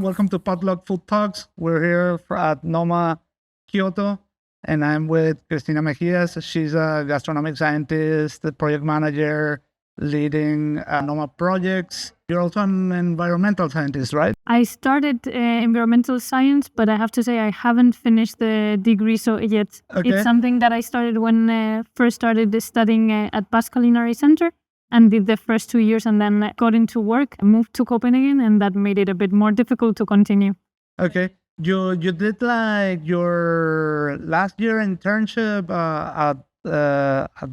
everyone. Welcome to Potluck Food Talks. We're here at Noma Kyoto, and I'm with Cristina Megías. She's a gastronomic scientist, the project manager, leading Noma Projects. You're also an environmental scientist, right? I started environmental science, but I have to say I haven't finished the degree yet. Okay. It's something that I started when I first started studying at Culinary Center and did the first 2 years and then got into work, moved to Copenhagen, and that made it a bit more difficult to continue. Okay. You did like your last year internship at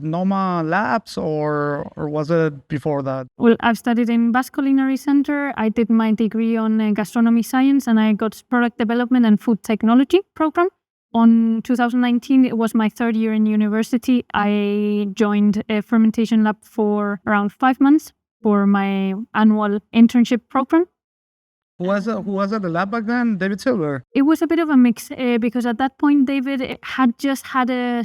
Noma Labs, or was it before that? Well, I've studied in Culinary Center. I did my degree on gastronomy science, and I got product development and food technology program. On 2019, it was my third year in university. I joined a Fermentation Lab for around 5 months for my annual internship program. Who was at the lab back then? David Silver? It was a bit of a mix because at that point, David had just had a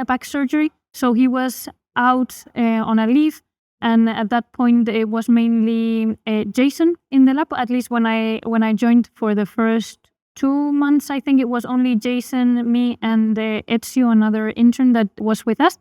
back surgery. So he was out on a leave. And at that point, it was mainly Jason in the lab. At least when I joined for the first 2 months, I think it was only Jason, me, and Ezio, another intern that was with us.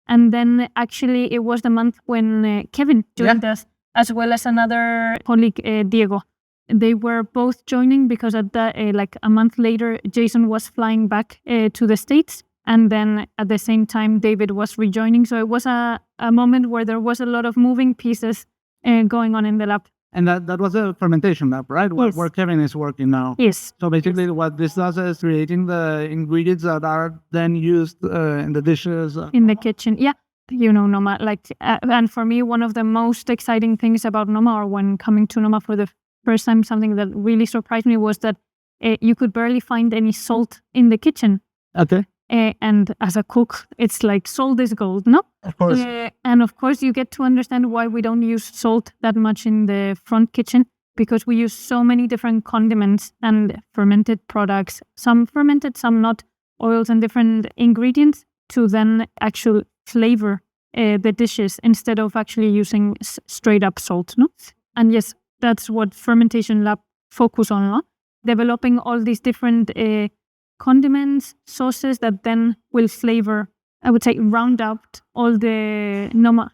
And then actually it was the month when Kevin joined us, as well as another colleague, Diego. They were both joining because at that, like a month later, Jason was flying back to the States. And then at the same time, David was rejoining. So it was a moment where there was a lot of moving pieces going on in the lab. And that was a fermentation lab, right? Yes. Where Kevin is working now. Yes. So basically what this does is creating the ingredients that are then used in the dishes. In the kitchen, yeah. You know, Noma, and for me, one of the most exciting things about Noma, or when coming to Noma for the first time, something that really surprised me was that you could barely find any salt in the kitchen. Okay. And as a cook, it's like salt is gold, no? Of course. And of course, you get to understand why we don't use salt that much in the front kitchen, because we use so many different condiments and fermented products, some fermented, some not, oils and different ingredients to then actually flavor the dishes instead of actually using straight up salt, no? And yes, that's what Fermentation Lab focus on, no? Developing all these different condiments, sauces that then will flavor, I would say, round out all the Noma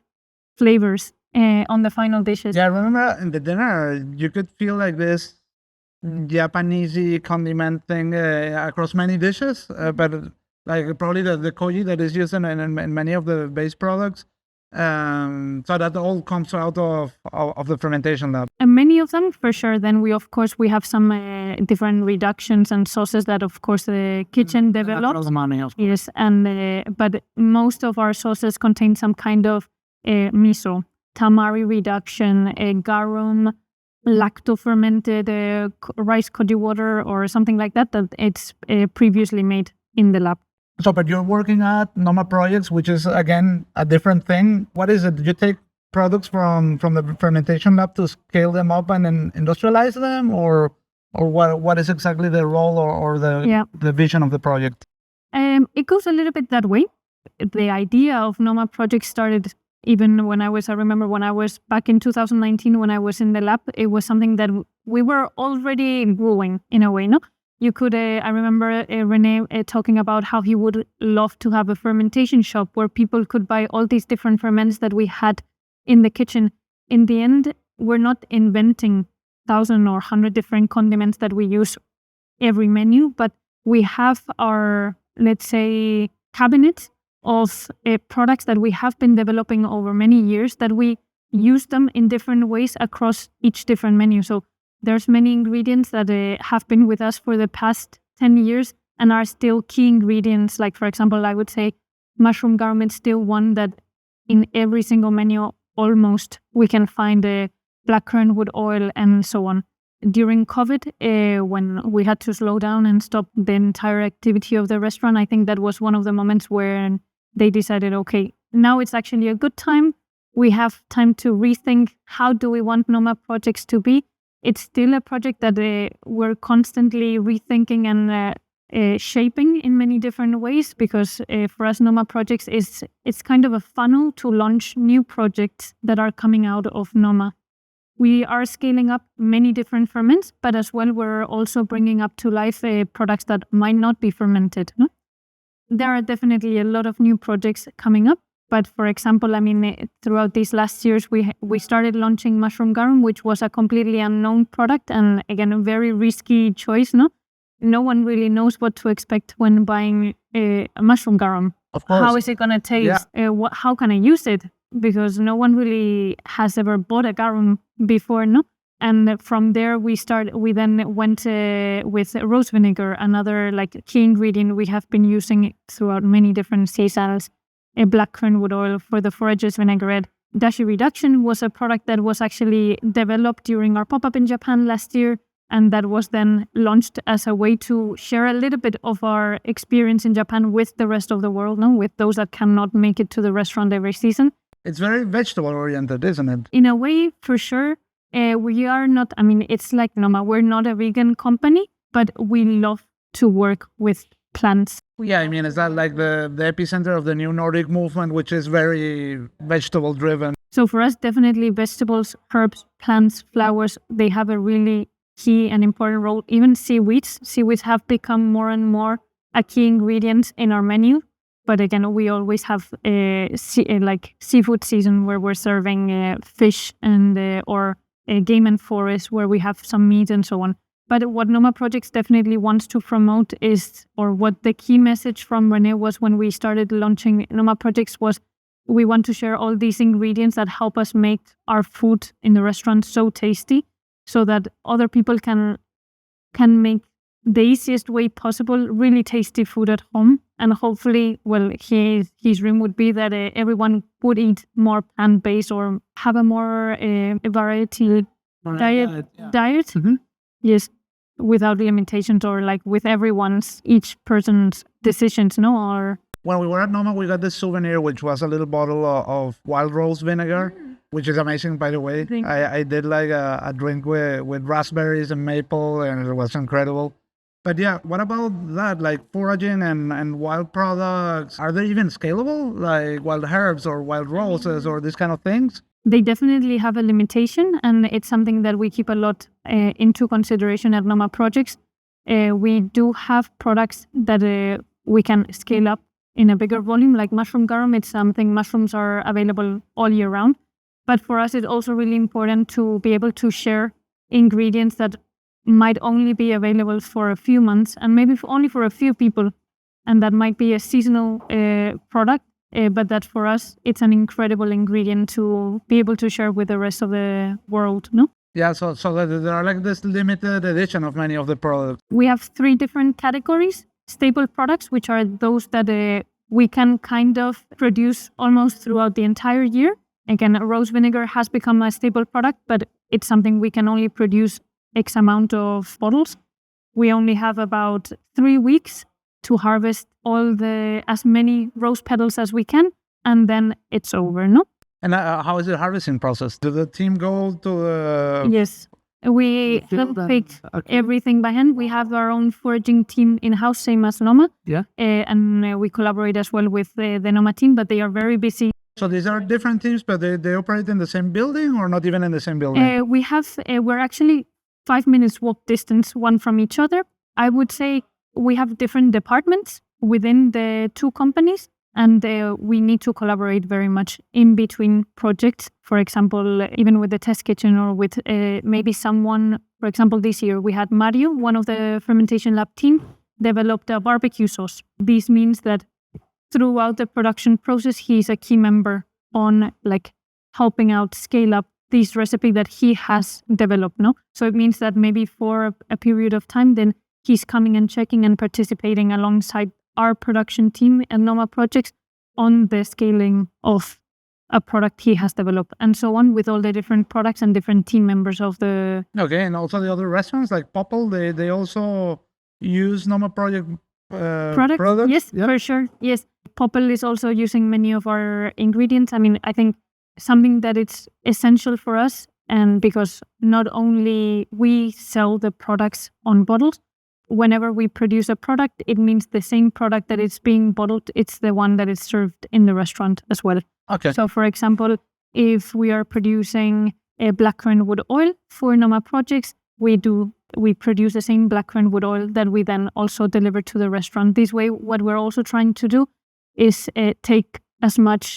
flavors on the final dishes. Yeah, I remember in the dinner, you could feel like this Japanese condiment thing across many dishes, but like probably the Koji that is used in many of the base products. So that all comes out of the Fermentation Lab. And many of them, for sure. Then we have some different reductions and sauces that, of course, the kitchen develops. Yes, and but most of our sauces contain some kind of miso, tamari reduction, garum, lacto-fermented rice Koji water, or something like that it's previously made in the lab. So, but you're working at Noma Projects, which is, again, a different thing. What is it? Did you take products from the Fermentation Lab to scale them up and then industrialize them? Or what is exactly the role or the vision of the project? It goes a little bit that way. The idea of Noma Projects started even when I remember when I was back in 2019, when I was in the lab, it was something that we were already brewing in a way, no? You could, I remember Rene talking about how he would love to have a fermentation shop where people could buy all these different ferments that we had in the kitchen. In the end, we're not inventing 1,000 or 100 different condiments that we use every menu, but we have our, let's say, cabinet of products that we have been developing over many years, that we use them in different ways across each different menu. So there's many ingredients that have been with us for the past 10 years and are still key ingredients. Like, for example, I would say mushroom garum is still one that in every single menu, almost, we can find a blackcurrant wood oil and so on. During COVID, when we had to slow down and stop the entire activity of the restaurant, I think that was one of the moments where they decided, okay, now it's actually a good time. We have time to rethink how do we want Noma Projects to be. It's still a project that we're constantly rethinking and shaping in many different ways, because for us, Noma Projects it's kind of a funnel to launch new projects that are coming out of Noma. we are scaling up many different ferments, but as well, we're also bringing up to life products that might not be fermented. No? There are definitely a lot of new projects coming up. But for example, I mean, throughout these last years, we started launching mushroom garum, which was a completely unknown product. And again, a very risky choice. No one really knows what to expect when buying a mushroom garum. Of course. How is it going to taste? Yeah. How can I use it? Because no one really has ever bought a garum before, no? And from there, we then went with rose vinegar, another like key ingredient we have been using throughout many different seasons. A blackcurrant wood oil for the foraged vinaigrette. Dashi reduction was a product that was actually developed during our pop-up in Japan last year, and that was then launched as a way to share a little bit of our experience in Japan with the rest of the world, with those that cannot make it to the restaurant every season. It's very vegetable-oriented, isn't it? In a way, for sure. We are not, I mean, it's like Noma, we're not a vegan company, but we love to work with plants. Yeah, I mean, is that like the epicenter of the new Nordic movement, which is very vegetable-driven? So for us, definitely vegetables, herbs, plants, flowers, they have a really key and important role. Even seaweeds. Seaweeds have become more and more a key ingredient in our menu. But again, we always have like seafood season where we're serving fish and or game and forest where we have some meat and so on. But what Noma Projects definitely wants to promote is, or what the key message from René was when we started launching Noma Projects was, we want to share all these ingredients that help us make our food in the restaurant so tasty, so that other people can make the easiest way possible really tasty food at home. And hopefully, well, his dream would be that everyone would eat more plant-based or have a more variety diet. Mm-hmm. Yes, without limitations or like with each person's decisions, Or when we were at Noma, we got this souvenir, which was a little bottle of wild rose vinegar, which is amazing, by the way. I did like a drink with raspberries and maple, and it was incredible. But yeah, what about that? Like foraging and wild products, are they even scalable? Like wild herbs or wild roses or these kind of things? They definitely have a limitation, and it's something that we keep a lot into consideration at Noma Projects. We do have products that we can scale up in a bigger volume, like mushroom garum. It's something mushrooms are available all year round. But for us, it's also really important to be able to share ingredients that might only be available for a few months and maybe only for a few people. And that might be a seasonal product, but that for us, it's an incredible ingredient to be able to share with the rest of the world, Yeah, so there are like this limited edition of many of the products. We have 3 different categories. Staple products, which are those that we can kind of produce almost throughout the entire year. Again, rose vinegar has become a staple product, but it's something we can only produce X amount of bottles. We only have about 3 weeks to harvest as many rose petals as we can, and then it's over, And how is the harvesting process? Do the team go to the... Yes, we pick everything by hand. We have our own foraging team in-house, same as Noma. Yeah. And we collaborate as well with the Noma team, but they are very busy. So these are different teams, but they operate in the same building or not even in the same building? We're actually 5 minutes walk distance one from each other. I would say we have different departments within the 2 companies, and we need to collaborate very much in between projects. For example, even with the test kitchen or with maybe someone, for example, this year we had Mario, one of the Fermentation Lab team, developed a barbecue sauce. This means that throughout the production process, he's a key member on like helping out scale up this recipe that he has developed, So it means that maybe for a period of time, then he's coming and checking and participating alongside our production team at Noma Projects on the scaling of a product he has developed, and so on with all the different products and different team members of the... Okay, and also the other restaurants like POPL, they also use Noma Project products? Yes, for sure. Yes, POPL is also using many of our ingredients. I mean, I think something that it's essential for us, and because not only we sell the products on bottles, whenever we produce a product, it means the same product that is being bottled, it's the one that is served in the restaurant as well. Okay. So for example, if we are producing blackcurrant wood oil for Noma Projects. We produce the same blackcurrant wood oil that we then also deliver to the restaurant. This way, what we're also trying to do is take as many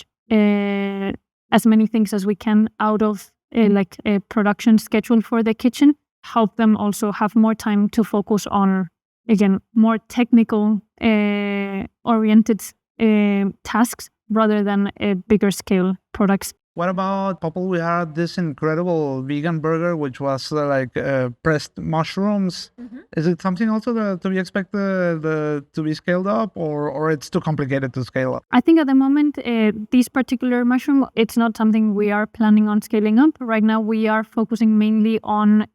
things as we can out of a production schedule for the kitchen, help them also have more time to focus on, again, more technical oriented tasks rather than bigger scale products. What about POPL? We had this incredible vegan burger, which was pressed mushrooms. Mm-hmm. Is it something also to be expected to be scaled up, or it's too complicated to scale up? I think at the moment, this particular mushroom, it's not something we are planning on scaling up. Right now, we are focusing mainly on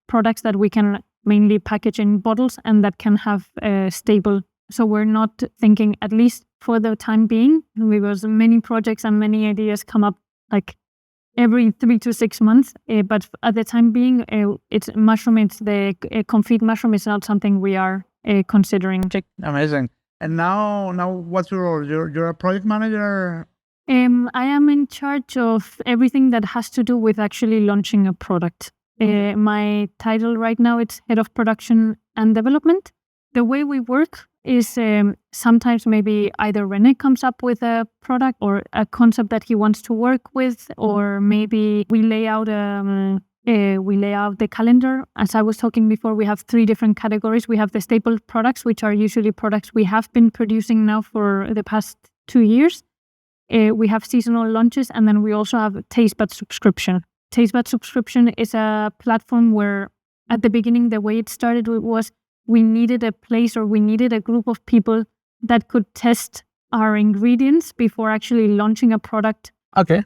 products that we can mainly package in bottles and that can have stable. So we're not thinking, at least for the time being, because many projects and many ideas come up like every 3 to 6 months. But at the time being, it's the confit mushroom is not something we are considering. Amazing. And now what's your role? You're a project manager? I am in charge of everything that has to do with actually launching a product. Okay. My title right now, it's Head of Production and Development. The way we work is sometimes maybe either René comes up with a product or a concept that he wants to work with, or maybe we lay out the calendar. As I was talking before, we have 3 different categories. We have the staple products, which are usually products we have been producing now for the past 2 years. We have seasonal launches, and then we also have TasteBud subscription. TasteBud subscription is a platform where at the beginning, the way it started was we needed a place, or we needed a group of people that could test our ingredients before actually launching a product. Okay.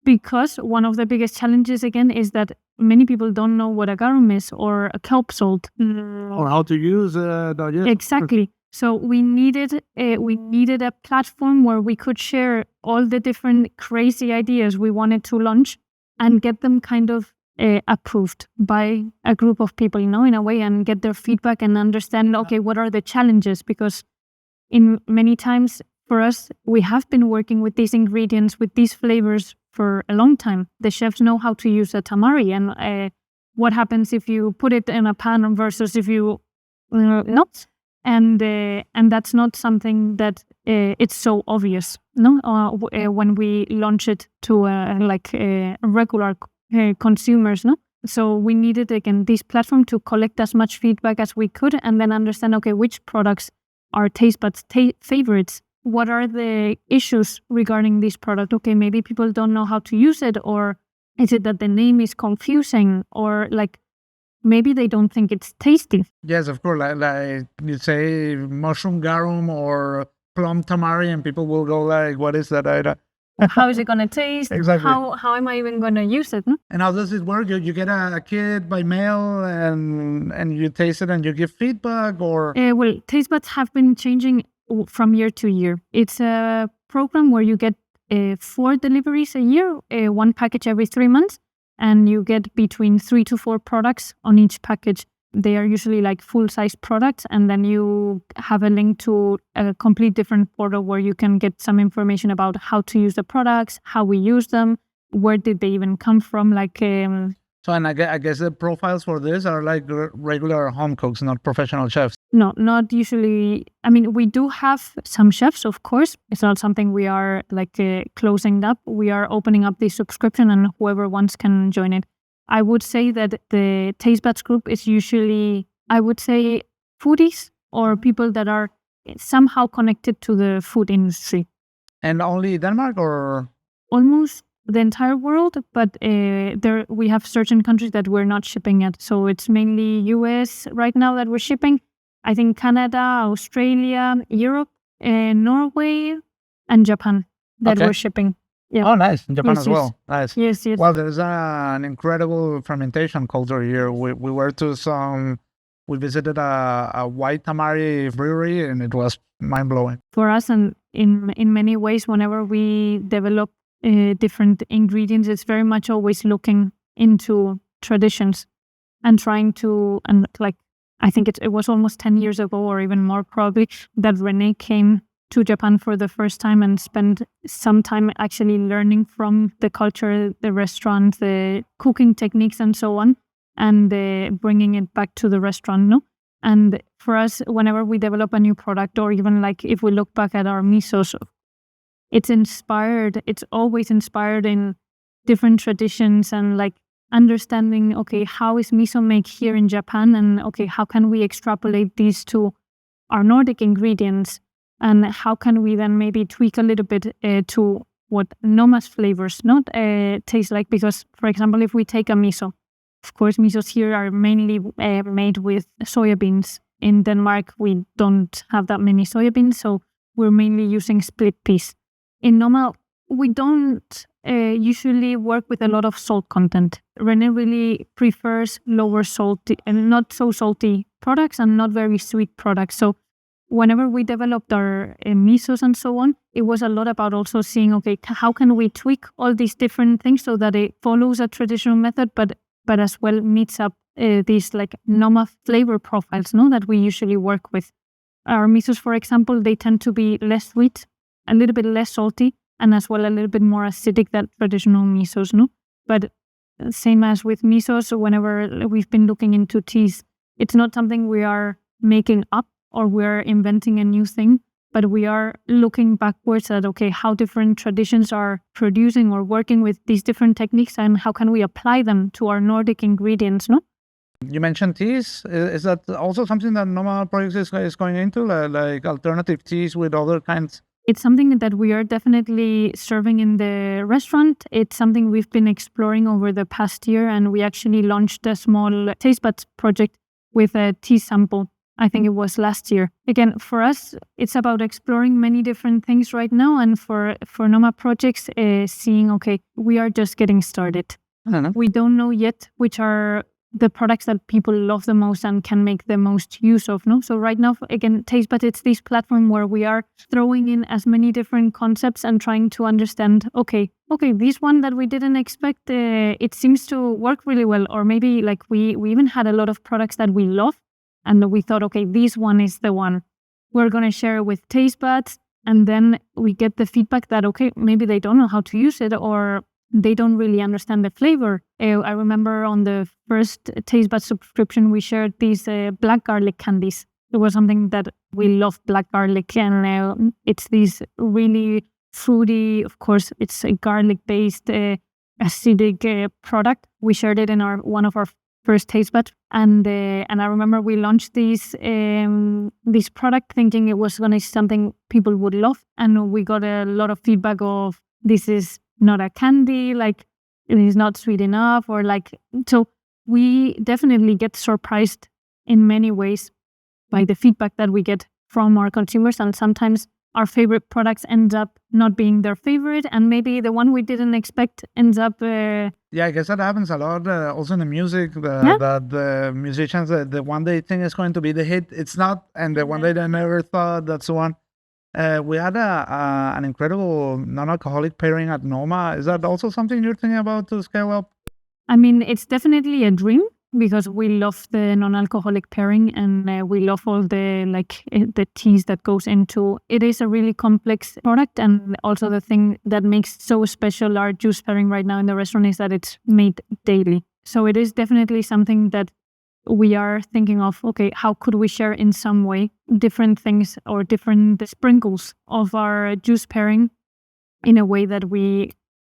Because one of the biggest challenges, again, is that many people don't know what a garum is or a kelp salt. Or how to use it. Exactly. So we needed a platform where we could share all the different crazy ideas we wanted to launch and get them kind of approved by a group of people, in a way, and get their feedback and understand, okay, what are the challenges? Because in many times for us, we have been working with these ingredients, with these flavors for a long time. The chefs know how to use a tamari, and what happens if you put it in a pan versus if you not. And that's not something that it's so obvious, no? When we launch it to regular consumers, no? So we needed, again, this platform to collect as much feedback as we could and then understand, okay, which products are TasteBud's favorites? What are the issues regarding this product? Okay, maybe people don't know how to use it, or is it that the name is confusing, or maybe they don't think it's tasty? Yes, of course. Like you say mushroom garum or plum tamari, and people will go what is that? How is it going to taste? Exactly. How am I even going to use it? No? And how does it work? You get a kit by mail and you taste it and you give feedback, or? Well, TasteBuds have been changing from year to year. It's a program where you get 4 deliveries a year, 1 package every 3 months, and you get between 3 to 4 products on each package. They are usually full-size products, and then you have a link to a complete different portal where you can get some information about how to use the products, how we use them, where did they even come from. So, and I guess the profiles for this are regular home cooks, not professional chefs. No, not usually. I mean, we do have some chefs, of course. It's not something we are closing up. We are opening up the subscription, and whoever wants can join it. I would say that the TasteBuds group is usually, I would say, foodies or people that are somehow connected to the food industry. And only Denmark, or? Almost the entire world, but we have certain countries that we're not shipping at. So it's mainly US right now that we're shipping. I think Canada, Australia, Europe, Norway, and Japan that we're shipping. Yeah. Oh, nice. In Japan as well. Nice. Yes. Well, there's an incredible fermentation culture here. We visited a white tamari brewery, and it was mind-blowing. For us, and in many ways, whenever we develop different ingredients, it's very much always looking into traditions and trying to, I think it was almost 10 years ago, or even more probably, that René came to Japan for the first time and spend some time actually learning from the culture, the restaurant, the cooking techniques and so on, and bringing it back to the restaurant, no? And for us, whenever we develop a new product, or even like if we look back at our misos, it's always inspired in different traditions and like understanding, okay, how is miso made here in Japan? And okay, how can we extrapolate these to our Nordic ingredients? And how can we then maybe tweak a little bit to what Noma's flavors not taste like? Because, for example, if we take a miso, of course, misos here are mainly made with soybeans. In Denmark, we don't have that many soybeans, so we're mainly using split peas. In Noma, we don't usually work with a lot of salt content. René really prefers lower salty and not so salty products and not very sweet products. So whenever we developed our misos and so on, it was a lot about also seeing, okay, how can we tweak all these different things so that it follows a traditional method, but as well meets up these like Noma flavor profiles, no, that we usually work with. Our misos, for example, they tend to be less sweet, a little bit less salty, and as well a little bit more acidic than traditional misos, no? But same as with misos, whenever we've been looking into teas, it's not something we are making up or we're inventing a new thing, but we are looking backwards at, okay, how different traditions are producing or working with these different techniques and how can we apply them to our Nordic ingredients, no? You mentioned teas. Is that also something that Noma Projects is going into, like alternative teas with other kinds? It's something that we are definitely serving in the restaurant. It's something we've been exploring over the past year, and we actually launched a small TasteBud project with a tea sample. I think it was last year. Again, for us, it's about exploring many different things right now. And for Noma Projects, seeing, okay, we are just getting started. I don't know. We don't know yet which are the products that people love the most and can make the most use of, no? So right now, again, TasteBud, it's this platform where we are throwing in as many different concepts and trying to understand, okay, this one that we didn't expect, it seems to work really well. Or maybe like we even had a lot of products that we love, and we thought, okay, this one is the one. We're going to share it with TasteBud. And then we get the feedback that, okay, maybe they don't know how to use it or they don't really understand the flavor. I remember on the first TasteBud subscription, we shared these black garlic candies. It was something that we love, black garlic. And it's these really fruity, of course, it's a garlic-based acidic product. We shared it in one of our first TasteBud, and I remember we launched this product thinking it was going to be something people would love, and we got a lot of feedback of this is not a candy, like it is not sweet enough, or like, so we definitely get surprised in many ways by the feedback that we get from our consumers, and sometimes our favorite products end up not being their favorite, and maybe the one we didn't expect ends up... Yeah, I guess that happens a lot also in the music, that the musicians, the one they think is going to be the hit, it's not, and the one they never thought that's the one. We had an incredible non-alcoholic pairing at Noma. Is that also something you're thinking about to scale up? I mean, it's definitely a dream, because we love the non-alcoholic pairing, and we love all the teas that goes into it. Is a really complex product, and also the thing that makes so special our juice pairing right now in the restaurant is that it's made daily. So it is definitely something that we are thinking of, okay, how could we share in some way different things or different sprinkles of our juice pairing in a way that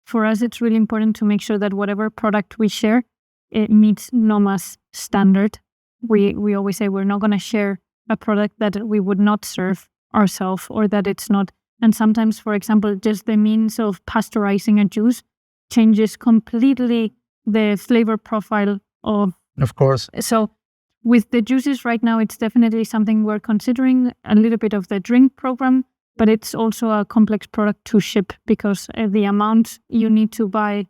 for us, it's really important to make sure that whatever product we share, it meets Noma's standard. We always say we're not going to share a product that we would not serve ourselves, or that it's not. And sometimes, for example, just the means of pasteurizing a juice changes completely the flavor profile of course. So with the juices right now, it's definitely something we're considering, a little bit of the drink program, but it's also a complex product to ship, because the amount you need to buy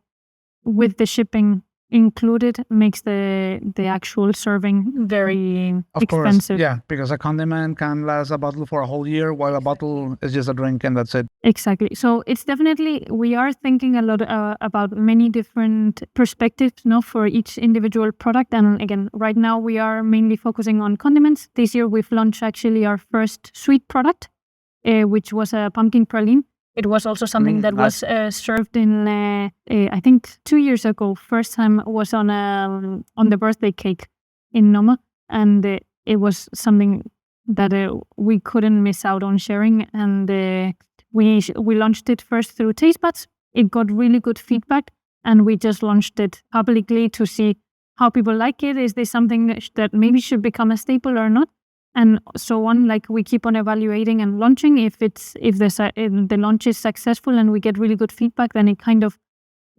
with the shipping included makes the actual serving very expensive. Course, yeah, because a condiment can last a bottle for a whole year, while a bottle is just a drink and that's it. Exactly. So it's definitely, we are thinking a lot about many different perspectives, for each individual product. And again, right now we are mainly focusing on condiments. This year we've launched actually our first sweet product. which was a pumpkin praline. It was also something that was served in, I think 2 years ago. First time was on the birthday cake in Noma, and it was something that we couldn't miss out on sharing. And we launched it first through TasteBuds. It got really good feedback, and we just launched it publicly to see how people like it. Is this something that maybe should become a staple or not? And so on. Like, we keep on evaluating and launching. If the launch is successful and we get really good feedback, then it kind of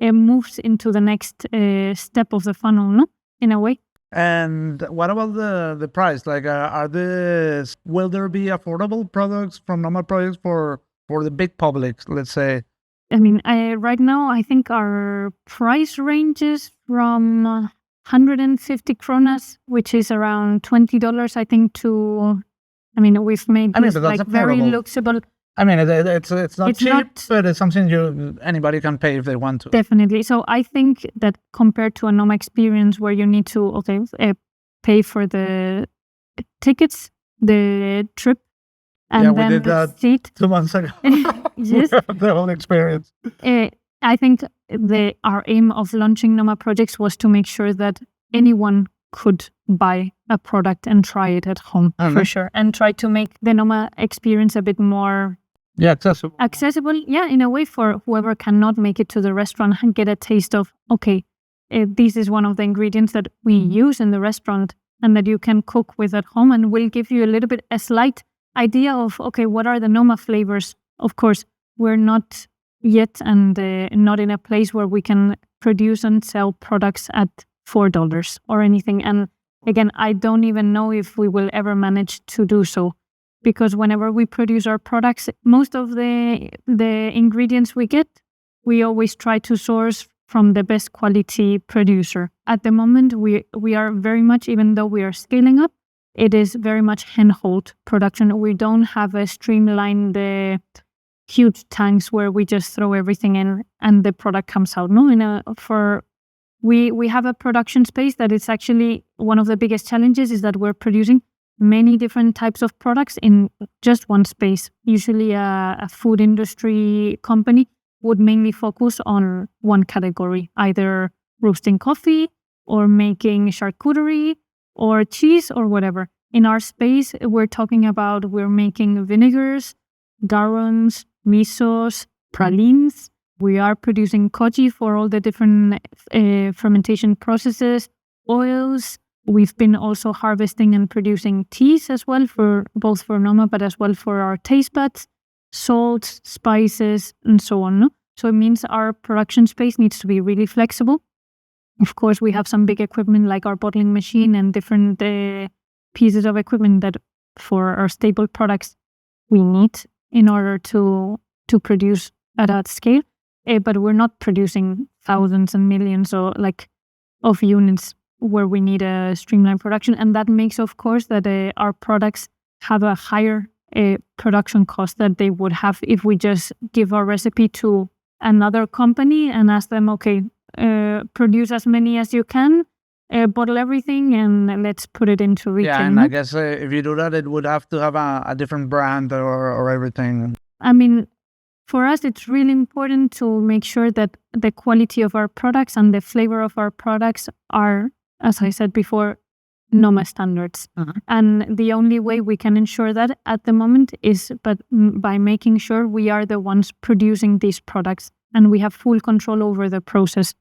moves into the next step of the funnel, no? In a way. And what about the price? Like, will there be affordable products from Noma Projects for the big public, let's say? I mean, right now, I think our price ranges from 150 kronas, which is around $20, I think, to, I mean, we've made this like very luxable. I mean, it's not cheap, but it's something anybody can pay if they want to. Definitely. So I think that compared to a Noma experience where you need to pay for the tickets, the trip, and then we did that seat 2 months ago. Yes, the whole experience. I think our aim of launching Noma Projects was to make sure that anyone could buy a product and try it at home, for sure, and try to make the Noma experience a bit more accessible, in a way, for whoever cannot make it to the restaurant and get a taste of, this is one of the ingredients that we use in the restaurant and that you can cook with at home, and will give you a slight idea of, what are the Noma flavors. Of course, we're not yet and not in a place where we can produce and sell products at $4 or anything. And again, I don't even know if we will ever manage to do so, because whenever we produce our products, most of the ingredients we get, we always try to source from the best quality producer. At the moment, we are very much, even though we are scaling up, it is very much hand-hold production. We don't have a streamlined huge tanks where we just throw everything in and the product comes out. No, we have a production space that is actually one of the biggest challenges, is that we're producing many different types of products in just one space. Usually a food industry company would mainly focus on one category, either roasting coffee or making charcuterie or cheese or whatever. In our space, we're making vinegars, garums, misos, pralines. We are producing Koji for all the different fermentation processes, oils. We've been also harvesting and producing teas as well, both for Noma, but as well for our TasteBuds, salts, spices, and so on. No? So it means our production space needs to be really flexible. Of course, we have some big equipment like our bottling machine and different pieces of equipment that for our staple products we need in order to produce at that scale. But we're not producing thousands and millions of units where we need a streamlined production. And that makes, of course, that our products have a higher production cost that they would have if we just give our recipe to another company and ask them, produce as many as you can, bottle everything, and let's put it into retail. Yeah, and I guess if you do that, it would have to have a different brand or everything. I mean, for us, it's really important to make sure that the quality of our products and the flavor of our products are, as I said before, Noma standards. And the only way we can ensure that at the moment is by making sure we are the ones producing these products and we have full control over the process.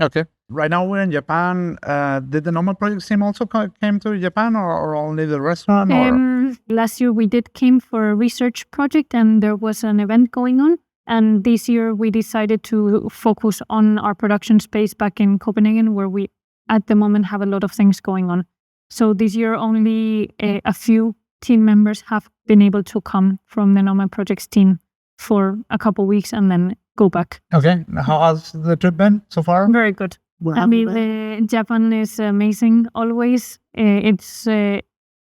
Okay. Right now we're in Japan. Did the Noma Projects team also came to Japan or only the restaurant? Last year we came for a research project and there was an event going on. And this year we decided to focus on our production space back in Copenhagen, where we at the moment have a lot of things going on. So this year only a few team members have been able to come from the Noma Projects team for a couple of weeks and then go back. Okay. How has the trip been so far? Very good. I mean, Japan is amazing always. It's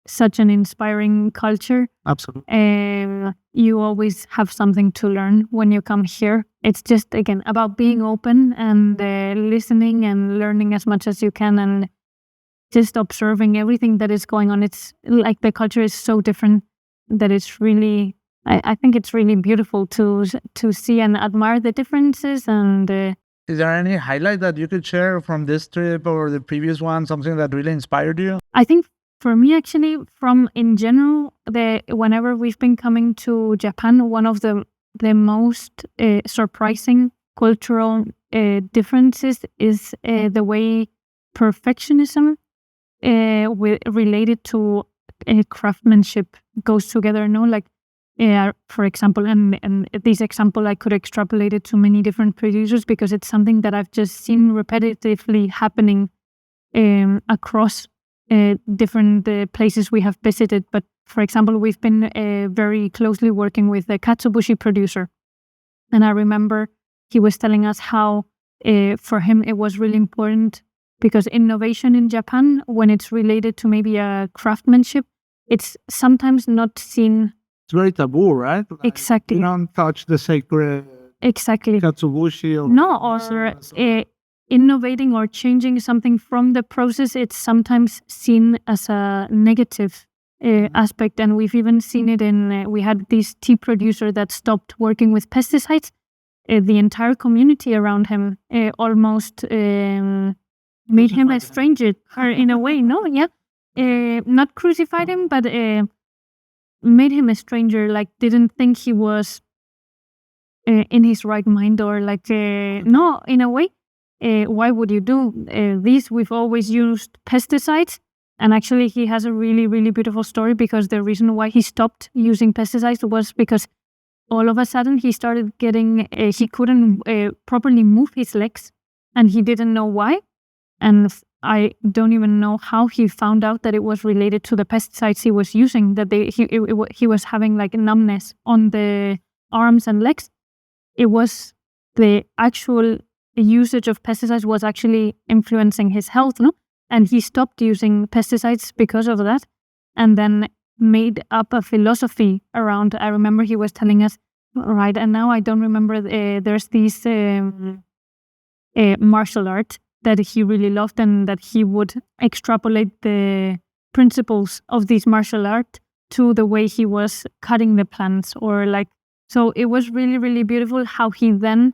such an inspiring culture. Absolutely. You always have something to learn when you come here. It's just, again, about being open and listening and learning as much as you can and just observing everything that is going on. It's like the culture is so different that it's really I think it's really beautiful to see and admire the differences. And is there any highlight that you could share from this trip or the previous one, something that really inspired you? I think for me, actually, from in general, whenever we've been coming to Japan, one of the most surprising cultural differences is the way perfectionism related to craftsmanship goes together. No, like for example, and this example I could extrapolate it to many different producers because it's something that I've just seen repetitively happening across different places we have visited. But for example, we've been very closely working with a katsuobushi producer, and I remember he was telling us how for him it was really important because innovation in Japan, when it's related to maybe a craftsmanship, it's sometimes not seen. It's very taboo, right? Like, Exactly. you don't touch the sacred katsuobushi. Or innovating or changing something from the process, it's sometimes seen as a negative aspect. And we've even seen it in, we had this tea producer that stopped working with pesticides. The entire community around him almost made him a stranger, or in a way, not crucified him, but made him a stranger, like didn't think he was in his right mind, or like, no, in a way, why would you do this? We've always used pesticides. And actually, he has a really, really beautiful story because the reason why he stopped using pesticides was because all of a sudden he started getting, he couldn't properly move his legs and he didn't know why. And I don't even know how he found out that it was related to the pesticides he was using, that he was having like numbness on the arms and legs. It was the actual usage of pesticides was actually influencing his health, no? And he stopped using pesticides because of that, and then made up a philosophy around. I remember he was telling us, right, and now I don't remember, there's this martial art that he really loved, and that he would extrapolate the principles of this martial art to the way he was cutting the plants, or like, so it was really, really beautiful how he then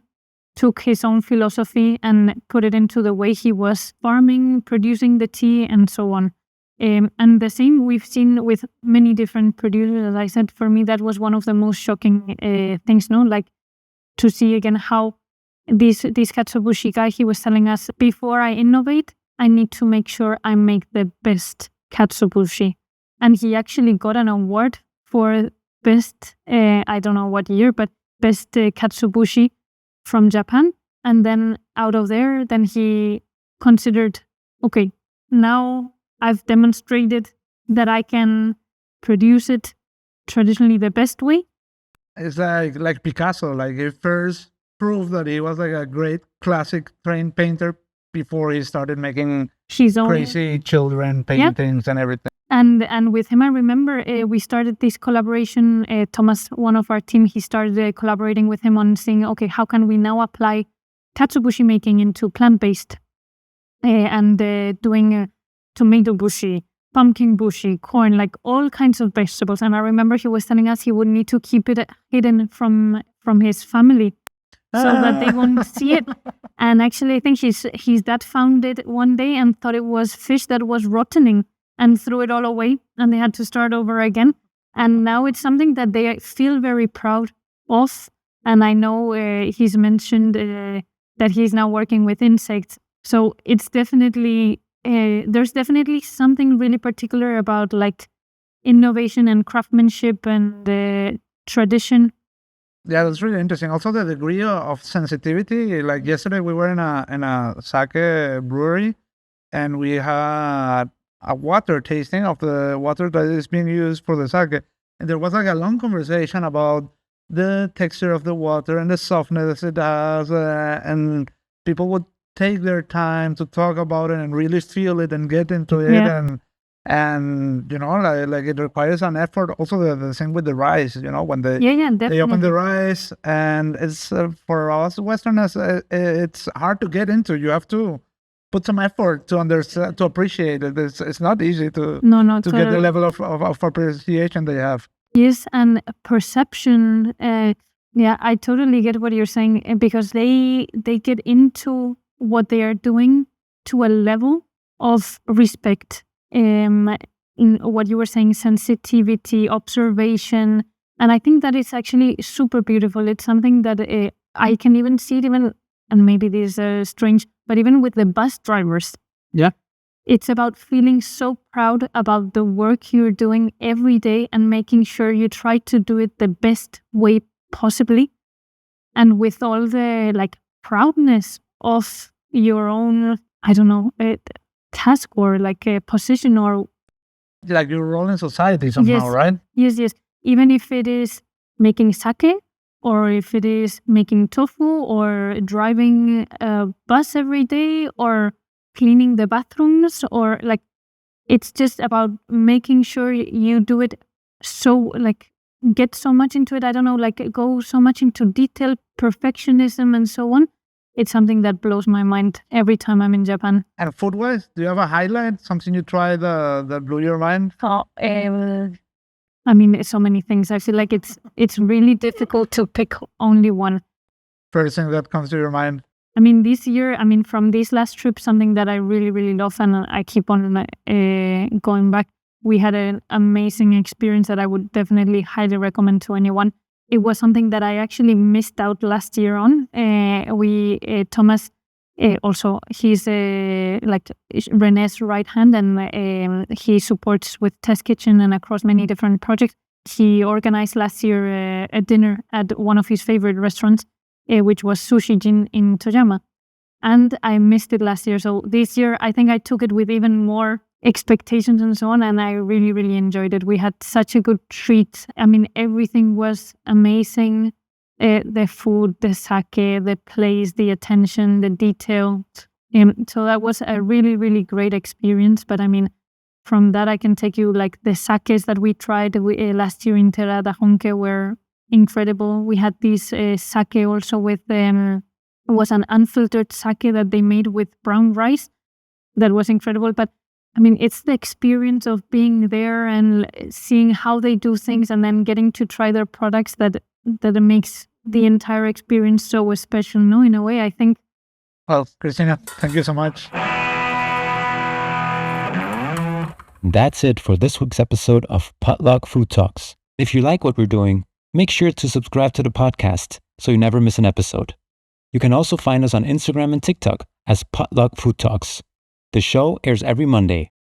took his own philosophy and put it into the way he was farming, producing the tea, and so on. And the same we've seen with many different producers. As I said, for me, that was one of the most shocking things, no? Like to see again how this katsuobushi guy, he was telling us, before I innovate, I need to make sure I make the best katsuobushi. And he actually got an award for best, I don't know what year, but best katsuobushi from Japan. And then out of there, then he considered, okay, now I've demonstrated that I can produce it traditionally the best way. It's like Picasso, like he first proved that he was like a great classic trained painter before he started making crazy children paintings and everything. And with him, I remember we started this collaboration. Thomas, one of our team, he started collaborating with him on saying, okay, how can we now apply katsuobushi making into plant-based and doing tomato bushi, pumpkin bushi, corn, like all kinds of vegetables. And I remember he was telling us he would need to keep it hidden from his family so that they won't see it. And actually, I think his dad found it one day and thought it was fish that was rottening, and threw it all away, and they had to start over again. And now it's something that they feel very proud of. And I know he's mentioned that he's now working with insects. So it's definitely, there's definitely something really particular about like innovation and craftsmanship and tradition. Yeah, that's really interesting. Also, the degree of sensitivity. Like yesterday, we were in a sake brewery, and we had a water tasting of the water that is being used for the sake. And there was like a long conversation about the texture of the water and the softness it has. And people would take their time to talk about it and really feel it and get into it. And you know, like it requires an effort. Also, the same with the rice, you know, when they open the rice. And it's for us Westerners, it's hard to get into. You have to put some effort to understand, to appreciate it. It's not easy to get the level of appreciation they have. Yes, and perception. Yeah, I totally get what you're saying, because they get into what they are doing to a level of respect. In what you were saying, sensitivity, observation, and I think that is actually super beautiful. It's something that I can even see it even, and maybe this is strange, but even with the bus drivers. Yeah. It's about feeling so proud about the work you're doing every day and making sure you try to do it the best way possibly, and with all the proudness of your own, I don't know, task or a position or like your role in society somehow, Yes. right? Yes. Even if it is making sake, or if it is making tofu, or driving a bus every day, or cleaning the bathrooms, or it's just about making sure you do it so get so much into it. I don't know, go so much into detail, perfectionism, and so on. It's something that blows my mind every time I'm in Japan. And food-wise, do you have a highlight, something you tried that blew your mind? I mean, so many things. I feel like it's really difficult to pick only one. First thing that comes to your mind? I mean, this year, from this last trip, something that I really, really love and I keep on going back, we had an amazing experience that I would definitely highly recommend to anyone. It was something that I actually missed out last year on. Thomas, also, he's René's right hand, and he supports with Test Kitchen and across many different projects. He organized last year a dinner at one of his favorite restaurants, which was Sushi Gin in Toyama. And I missed it last year. So this year, I think I took it with even more expectations and so on. And I really, really enjoyed it. We had such a good treat. Everything was amazing. The food, the sake, the place, the attention, the detail. So that was a really, really great experience. But from that, I can take you the sakes that we tried last year in Terra da Honke were incredible. We had this sake also with was an unfiltered sake that they made with brown rice that was incredible. But it's the experience of being there and seeing how they do things and then getting to try their products that makes the entire experience so special. No, in a way, I think. Well, Cristina, thank you so much. That's it for this week's episode of Potluck Food Talks. If you like what we're doing, make sure to subscribe to the podcast so you never miss an episode. You can also find us on Instagram and TikTok as Potluck Food Talks. The show airs every Monday.